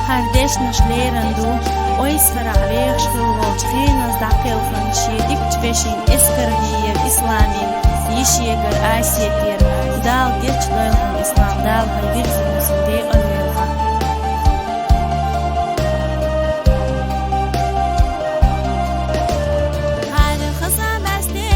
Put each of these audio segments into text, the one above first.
Hardesh nashlerandu, ois fara'aleeg shkulot, khinas daqil fanshiedik tveshin eskarhiyev islamin, yishiegar asietir, dal girchloygun islam dal halgirzimusin de almelha. Har khasabaste,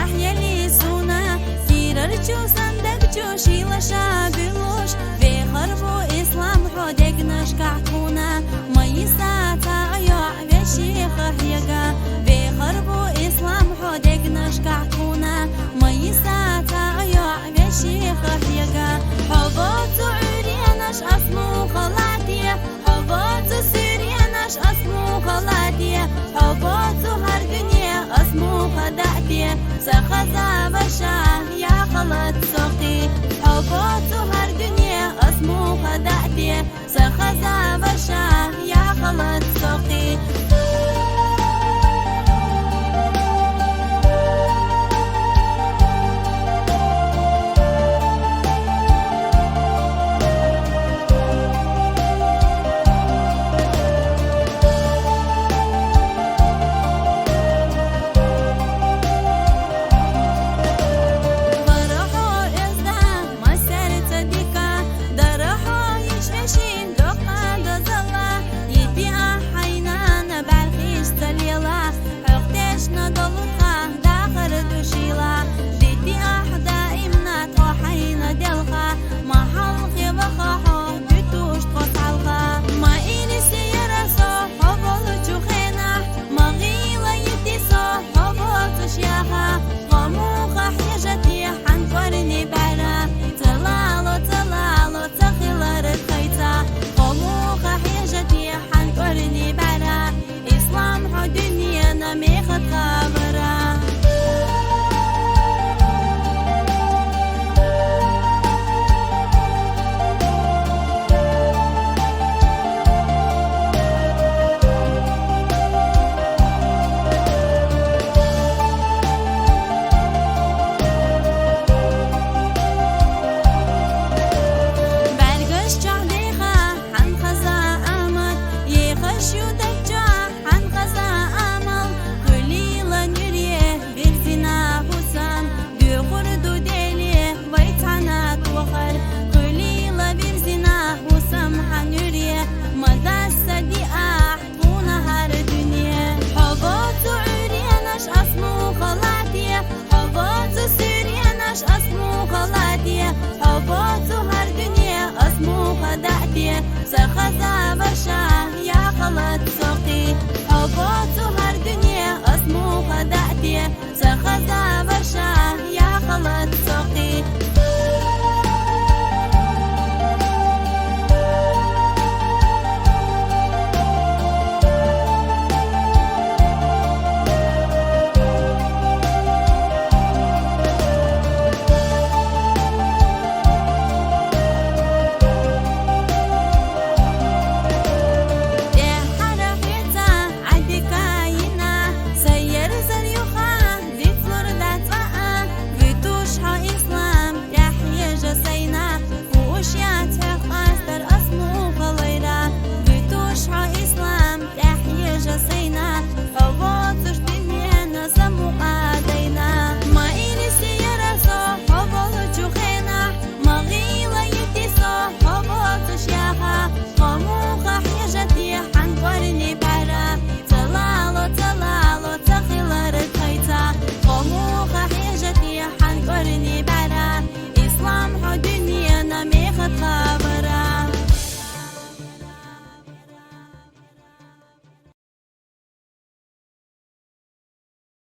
ahyali suna, kirar sandak shila shabilush, ve harbu islam hodeg nashka'tuna, mayisata ayo ve shikha hiyaga, ve harbu islam hodeg nashka'tuna, mayisata ayo ve shikha hiyaga, habatu uriyanash asmu khalatiya, habatu suriyanash asmu khalatiya, habatu har dünya asmu khadatiya, sakhaza bashah ya khalat saqi, habatu har dünya asmu khadatiya, sakhaza bashah ya khalat saqi. Sakhaza basha